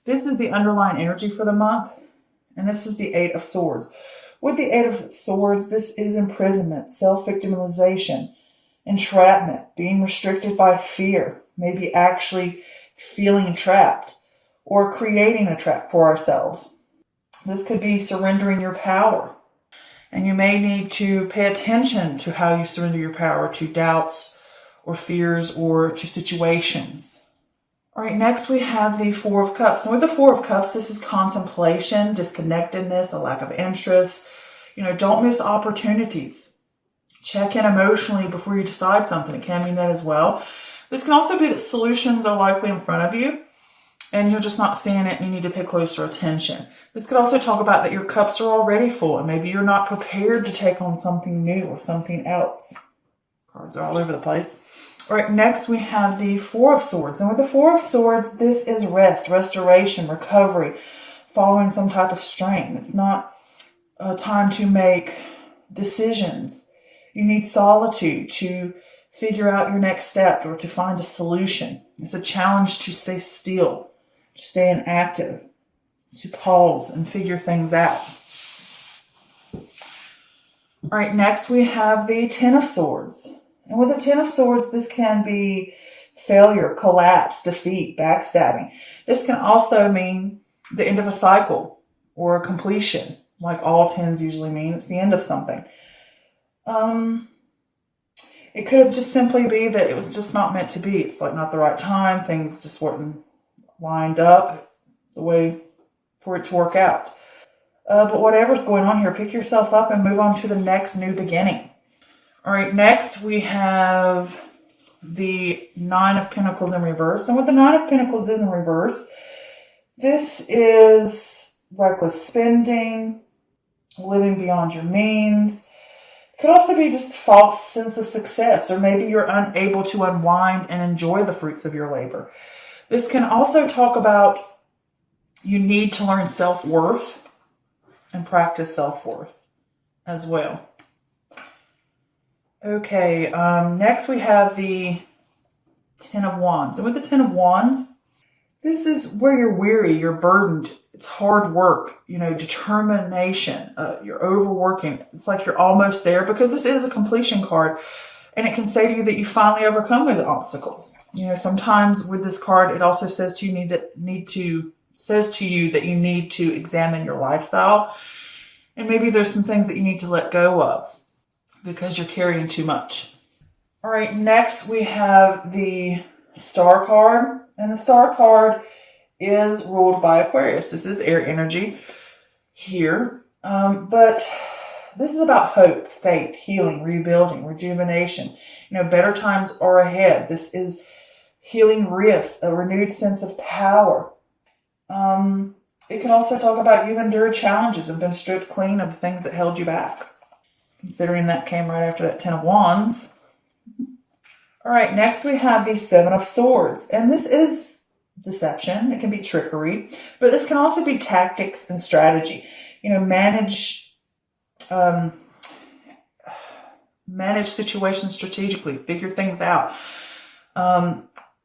This is the underlying energy for the month, and this is the Eight of Swords. With the Eight of Swords, this is imprisonment, self-victimization, entrapment, being restricted by fear, maybe actually feeling trapped or creating a trap for ourselves. This could be surrendering your power, and you may need to pay attention to how you surrender your power to doubts or fears or to situations. All right, next we have the Four of Cups. And with the Four of Cups, this is contemplation, disconnectedness, a lack of interest. Don't miss opportunities. Check in emotionally before you decide something. It can mean that as well. This can also be that solutions are likely in front of you and you're just not seeing it and you need to pay closer attention. This could also talk about that your cups are already full and maybe you're not prepared to take on something new or something else. Cards are all over the place. All right, next we have the Four of Swords. And with the Four of Swords, this is rest, restoration, recovery, following some type of strain. It's not a time to make decisions. You need solitude to figure out your next step or to find a solution. It's a challenge to stay still, to stay inactive, to pause and figure things out. All right, next we have the Ten of Swords. And with the Ten of Swords, this can be failure, collapse, defeat, backstabbing. This can also mean the end of a cycle or a completion, like all tens usually mean. It's the end of something. It could have just simply be that it was just not meant to be. It's like not the right time. Things just weren't lined up the way for it to work out. But whatever's going on here, pick yourself up and move on to the next new beginning. All right, next we have the Nine of Pentacles in reverse. And with the Nine of Pentacles in reverse, this is reckless spending, living beyond your means. It could also be just false sense of success, or maybe you're unable to unwind and enjoy the fruits of your labor. This can also talk about you need to learn self-worth and practice self-worth as well. Okay, next we have the Ten of Wands. And with the Ten of Wands, this is where you're weary, you're burdened. It's hard work, determination. You're overworking. It's like you're almost there because this is a completion card. And it can say to you that you finally overcome those obstacles. Sometimes with this card, it also says to you that you need to examine your lifestyle. And maybe there's some things that you need to let go of because you're carrying too much. All right, next we have the Star card. And the Star card is ruled by Aquarius. This is air energy here. But this is about hope, faith, healing, rebuilding, rejuvenation. Better times are ahead. This is healing rifts, a renewed sense of power. It can also talk about you've endured challenges and been stripped clean of the things that held you back. Considering that came right after that Ten of Wands. All right, next we have the Seven of Swords. And this is deception. It can be trickery. But this can also be tactics and strategy. Manage situations strategically. Figure things out.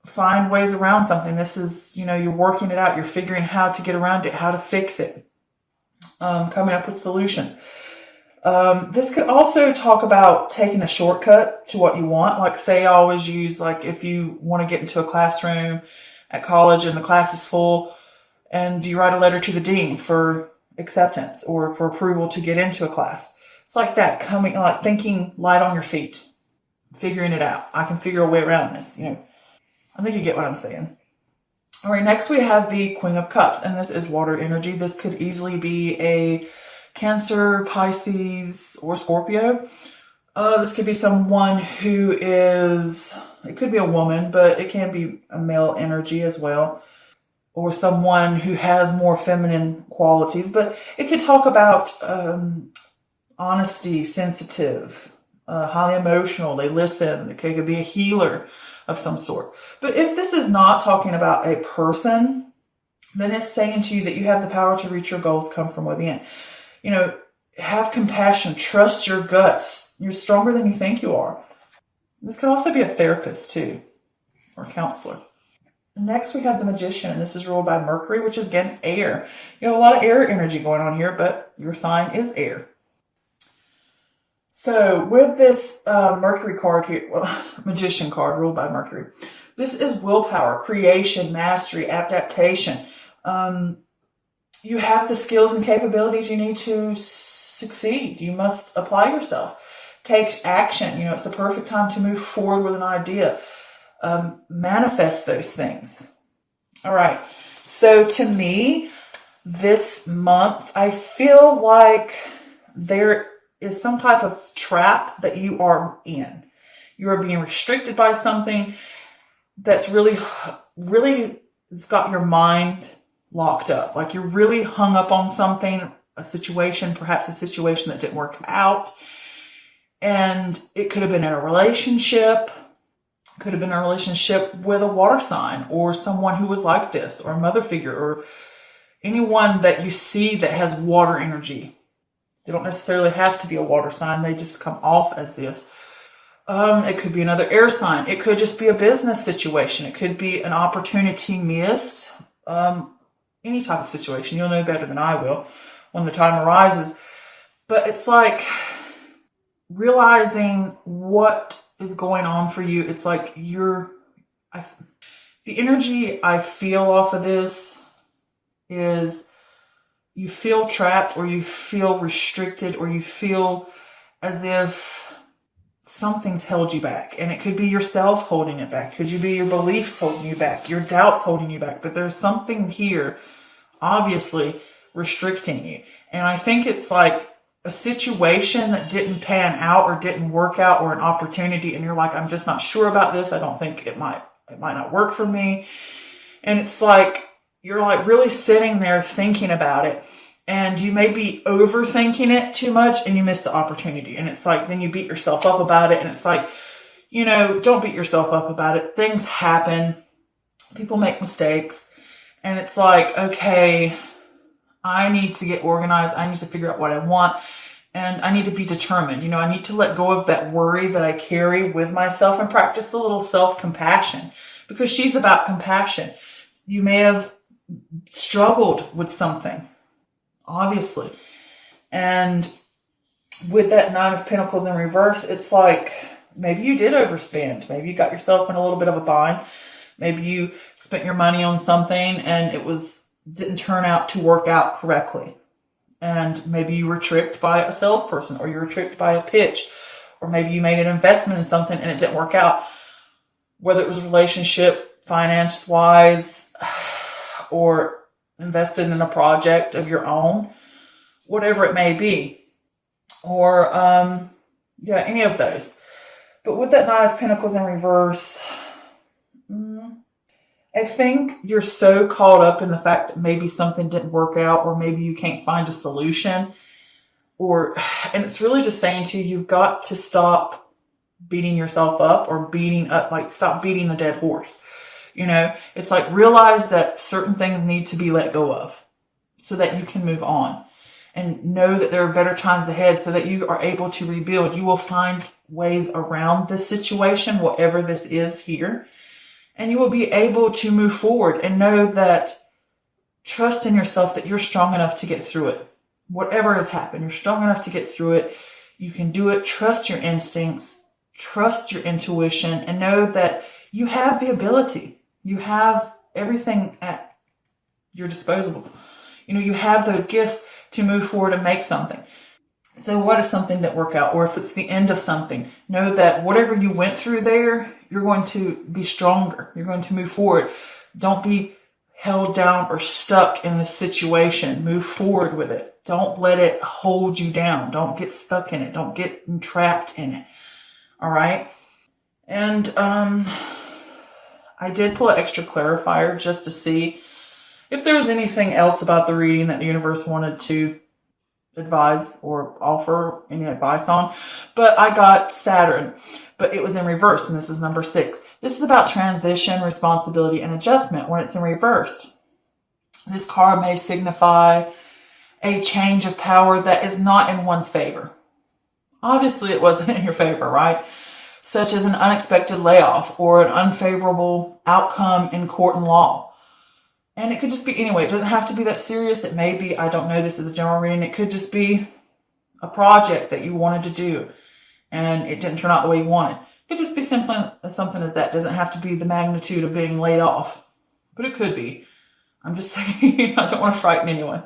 Find ways around something. This is, you're working it out. You're figuring how to get around it, how to fix it. Coming up with solutions. This could also talk about taking a shortcut to what you want. Like say I always use, if you want to get into a classroom at college and the class is full and you write a letter to the dean for acceptance or for approval to get into a class. It's like that, thinking light on your feet, figuring it out. I can figure a way around this, I think you get what I'm saying. All right, next we have the Queen of Cups, and this is water energy. This could easily be a Cancer, Pisces, or Scorpio. This could be someone who it could be a woman, but it can be a male energy as well. Or someone who has more feminine qualities. But it could talk about honesty, sensitive, highly emotional. They listen. It could be a healer of some sort. But if this is not talking about a person, then it's saying to you that you have the power to reach your goals, come from within. Have compassion, trust your guts. You're stronger than you think you are. This could also be a therapist too, or a counselor. Next, we have the Magician, and this is ruled by Mercury, which is, again, air. You have a lot of air energy going on here, but your sign is air. So with this Mercury card here, well, Magician card ruled by Mercury, this is willpower, creation, mastery, adaptation. You have the skills and capabilities you need to succeed. You must apply yourself. Take action. It's the perfect time to move forward with an idea. Manifest those things. All right. So to me, this month, I feel like there is some type of trap that you are in. You are being restricted by something that's really it's got your mind locked up. Like you're really hung up on something, a situation, perhaps a situation that didn't work out. And it could have been in a relationship, could have been a relationship with a water sign or someone who was like this, or a mother figure, or anyone that you see that has water energy. They don't necessarily have to be a water sign. They just come off as this. It could be another air sign. It could just be a business situation. It could be an opportunity missed. Any type of situation. You'll know better than I will when the time arises. But it's like realizing what is going on for you. It's like the energy I feel off of this is you feel trapped, or you feel restricted, or you feel as if something's held you back. And it could be yourself holding it back. Could you be your beliefs holding you back, your doubts holding you back? But there's something here obviously restricting you. And I think it's like a situation that didn't pan out or didn't work out, or an opportunity, and you're like, I'm just not sure about this. I don't think it might not work for me. And it's like you're like really sitting there thinking about it, and you may be overthinking it too much and you miss the opportunity. And it's like, then you beat yourself up about it. And it's like, don't beat yourself up about it. Things happen. People make mistakes. And it's like, okay, I need to get organized. I need to figure out what I want. And I need to be determined. I need to let go of that worry that I carry with myself and practice a little self-compassion, because she's about compassion. You may have struggled with something, obviously. And with that Nine of Pentacles in reverse, it's like maybe you did overspend. Maybe you got yourself in a little bit of a bind. Maybe you spent your money on something and it didn't turn out to work out correctly. And maybe you were tricked by a salesperson, or you were tricked by a pitch, or maybe you made an investment in something and it didn't work out. Whether it was a relationship, finance-wise, or invested in a project of your own, whatever it may be, or any of those. But with that Nine of Pentacles in reverse, I think you're so caught up in the fact that maybe something didn't work out, or maybe you can't find a solution, and it's really just saying to you, you've got to stop beating yourself up, or stop beating the dead horse. It's like realize that certain things need to be let go of so that you can move on, and know that there are better times ahead so that you are able to rebuild. You will find ways around this situation, whatever this is here, and you will be able to move forward and know that, trust in yourself that you're strong enough to get through it. Whatever has happened, you're strong enough to get through it. You can do it. Trust your instincts, trust your intuition, and know that you have the ability. You have everything at your disposal. You have those gifts to move forward and make something. So what if something didn't work out, or if it's the end of something? Know that whatever you went through there, you're going to be stronger. You're going to move forward. Don't be held down or stuck in this situation. Move forward with it. Don't let it hold you down. Don't get stuck in it. Don't get entrapped in it. All right? And I did pull an extra clarifier just to see if there was anything else about the reading that the universe wanted to advise or offer any advice on. But I got Saturn, but it was in reverse, and this is number 6. This is about transition, responsibility, and adjustment when it's in reverse. This card may signify a change of power that is not in one's favor. Obviously, it wasn't in your favor, right? such as an unexpected layoff or an unfavorable outcome in court and law. And it could just be, anyway, it doesn't have to be that serious. It may be, I don't know, this is a general reading. It could just be a project that you wanted to do and it didn't turn out the way you wanted. It could just be simply something as that. It doesn't have to be the magnitude of being laid off, but it could be. I'm just saying, I don't want to frighten anyone.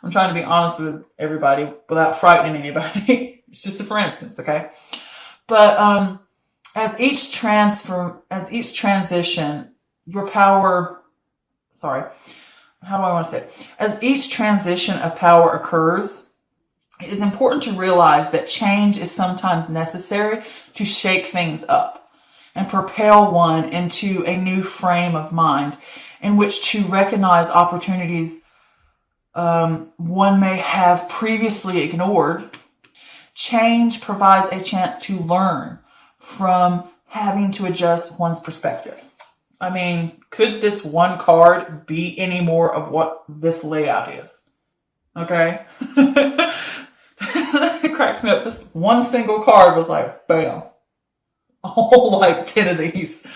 I'm trying to be honest with everybody without frightening anybody. It's just a for instance, okay? But as each transition, your power, how do I want to say it? As each transition of power occurs, it is important to realize that change is sometimes necessary to shake things up and propel one into a new frame of mind in which to recognize opportunities one may have previously ignored. Change provides a chance to learn from having to adjust one's perspective. I mean, could this one card be any more of what this layout is? Okay. It cracks me up. This one single card was like, bam, all like 10 of these.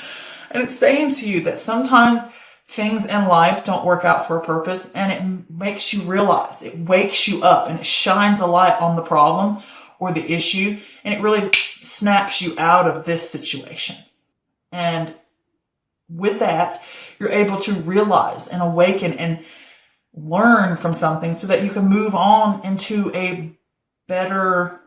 And it's saying to you that sometimes things in life don't work out for a purpose, and it makes you realize, it wakes you up, and it shines a light on the problem or the issue, and it really snaps you out of this situation. And with that, you're able to realize and awaken and learn from something so that you can move on into a better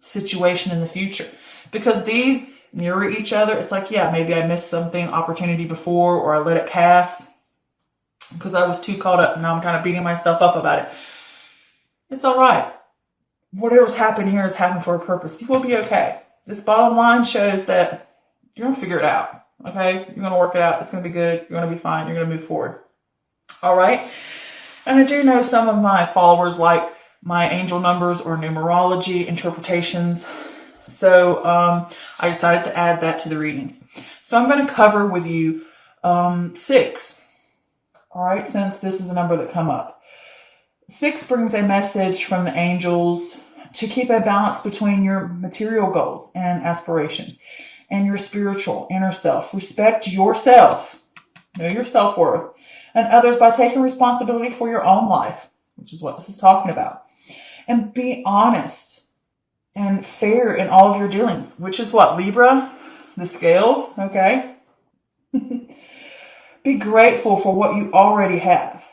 situation in the future. Because these mirror each other. It's like, yeah, maybe I missed something, opportunity before, or I let it pass because I was too caught up, and now I'm kind of beating myself up about it. It's all right. Whatever's happened here has happened for a purpose. You will be okay. This bottom line shows that you're going to figure it out. Okay? You're going to work it out. It's going to be good. You're going to be fine. You're going to move forward. All right? And I do know some of my followers like my angel numbers or numerology interpretations. So I decided to add that to the readings. So I'm going to cover with you 6. All right, since this is a number that come up. 6 brings a message from the angels to keep a balance between your material goals and aspirations and your spiritual inner self. Respect yourself, know your self-worth, and others by taking responsibility for your own life, which is what this is talking about. And be honest and fair in all of your dealings, which is what, Libra? The scales, okay? Be grateful for what you already have.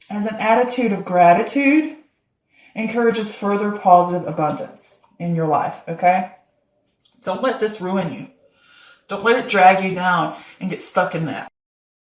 As an attitude of gratitude encourages further positive abundance in your life, okay? Don't let this ruin you. Don't let it drag you down and get stuck in that.